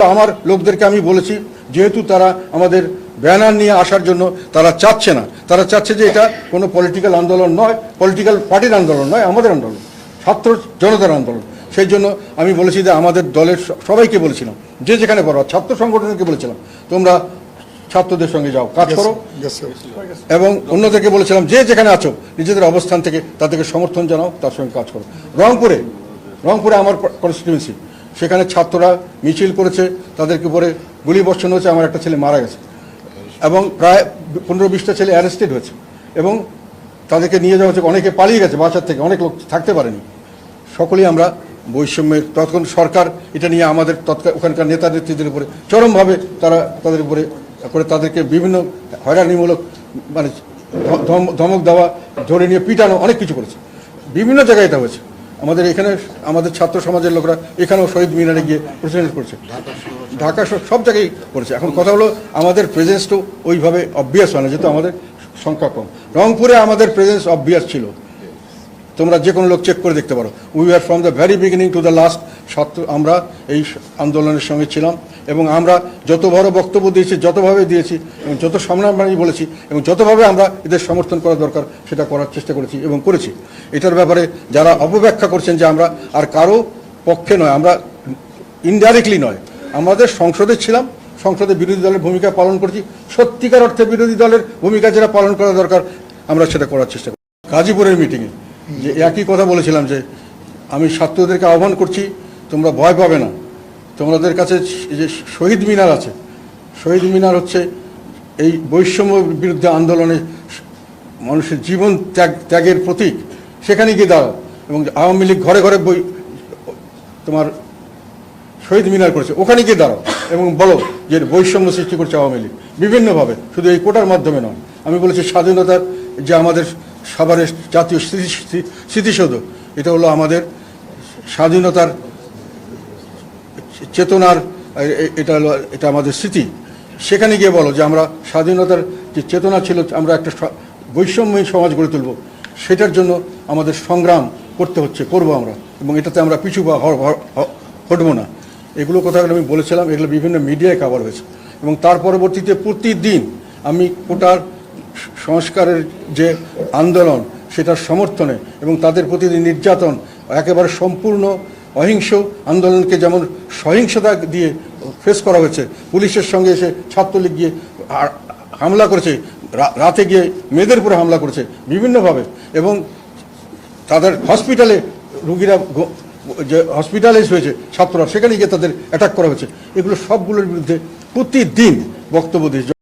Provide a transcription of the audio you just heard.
আমার লোকদেরকে আমি বলেছি, যেহেতু তারা আমাদের ব্যানার নিয়ে আসার জন্য তারা চাচ্ছে না, তারা চাচ্ছে যে এটা কোনো পলিটিক্যাল আন্দোলন নয়, পলিটিক্যাল পার্টির আন্দোলন নয়, আমাদের আন্দোলন, ছাত্র জনতার আন্দোলন। সেই জন্য আমি বলেছি যে আমাদের দলের সবাইকে বলেছিলাম, যে যেখানে পারো, ছাত্র সংগঠনকে বলেছিলাম তোমরা ছাত্রদের সঙ্গে যাও, কাজ করো, এবং অন্যদেরকে বলেছিলাম যে যেখানে আছো নিজেদের অবস্থান থেকে তাদেরকে সমর্থন জানাও, তার সঙ্গে কাজ করো। রংপুরে আমার কনস্টিটিউয়েন্সি, সেখানে ছাত্ররা মিছিল করেছে, তাদেরকে পরে গুলি বর্ষণ হয়েছে, আমার একটা ছেলে মারা গেছে এবং প্রায় 15-20টা ছেলে অ্যারেস্টেড হয়েছে এবং তাদেরকে নিয়ে যাওয়া হচ্ছে, অনেকে পালিয়ে গেছে বাসার থেকে, অনেক লোক থাকতে পারেনি। সকলেই আমরা বৈষম্যের, তখন সরকার এটা নিয়ে আমাদের ওখানকার নেতা নেত্রীদের উপরে চরমভাবে তাদের উপরে করে তাদেরকে বিভিন্ন হয়রানিমূলক মানে ধমক দেওয়া, ধরে নিয়ে পিটানো, অনেক কিছু করেছে। বিভিন্ন জায়গায় এটা হয়েছে। আমাদের এখানে আমাদের ছাত্র সমাজের লোকরা এখানেও শহীদ মিনারে গিয়ে প্রেজেন্ট করছে, ঢাকা সব জায়গায় করেছে। এখন কথা হলো আমাদের প্রেজেন্স তো ওইভাবে অবভিয়াস হয় না, যেহেতু আমাদের সংখ্যা কম। রংপুরে আমাদের প্রেজেন্স অবভিয়াস ছিল, তোমরা যে কোনো লোক চেক করে দেখতে পারো। We are from the very beginning to the last আমরা এই আন্দোলনের সঙ্গে ছিলাম এবং আমরা যত বড় বক্তব্য দিয়েছি, যতভাবে দিয়েছি এবং যত সামনাসামনি বলেছি এবং যতভাবে আমরা এদের সমর্থন করা দরকার সেটা করার চেষ্টা করেছি এবং করেছি। এটার ব্যাপারে যারা অপব্যাখ্যা করছেন যে আমরা আর কারো পক্ষে নয়, আমরা ইনডাইরেক্টলি নয়, আমাদের সংসদে ছিলাম, সংসদে বিরোধী দলের ভূমিকা পালন করেছি, সত্যিকার অর্থে বিরোধী দলের ভূমিকা যেটা পালন করা দরকার আমরা সেটা করার চেষ্টা করি। গাজীপুরের মিটিংয়ে যে একই কথা বলেছিলাম যে আমি ছাত্রদেরকে আহ্বান করছি, তোমরা ভয় পাবে না, তোমাদের কাছে যে শহীদ মিনার আছে, শহীদ মিনার হচ্ছে এই বৈষম্য বিরুদ্ধে আন্দোলনে মানুষের জীবন ত্যাগের প্রতীক, সেখানে গিয়ে দাঁড়াও। এবং আওয়ামী লীগ ঘরে ঘরে তোমার শহীদ মিনার করেছে, ওখানে গিয়ে দাঁড়াও এবং বলো যে বৈষম্য সৃষ্টি করছে আওয়ামী লীগ বিভিন্নভাবে, শুধু এই কোটার মাধ্যমে নয়। আমি বলেছি স্বাধীনতার যে আমাদের সাভারের জাতীয় স্মৃতিসৌধ, এটা হলো আমাদের স্বাধীনতার চেতনার, এটা আমাদের স্মৃতি। সেখানে গিয়ে বলো যে আমরা স্বাধীনতার যে চেতনা ছিল, আমরা একটা বৈষম্যহীন সমাজ গড়ে তুলব, সেটার জন্য আমাদের সংগ্রাম করবো আমরা, এবং এটাতে আমরা পিছু হটবো না। এগুলো কথাগুলো আমি বলেছিলাম, এগুলো বিভিন্ন মিডিয়ায় কভার হয়েছে। এবং তার পরবর্তীতে প্রতিদিন আমি কোটার সংস্কারের যে আন্দোলন সেটার সমর্থনে এবং তাদের প্রতি নির্যাতন, একেবারে সম্পূর্ণ অহিংস আন্দোলনকে যেমন সহিংসতা দিয়ে ফেস করা হয়েছে, পুলিশের সঙ্গে এসে ছাত্রলীগ গিয়ে হামলা করেছে, রাতে গিয়ে মেয়েদের উপরে হামলা করেছে বিভিন্নভাবে, এবং তাদের হসপিটালে রুগীরা যে হসপিটালাইজ হয়েছে ছাত্ররা, সেখানে গিয়ে তাদের অ্যাটাক করা হয়েছে। এগুলো সবগুলোর বিরুদ্ধে প্রতিদিন বক্তব্য দিয়েছে।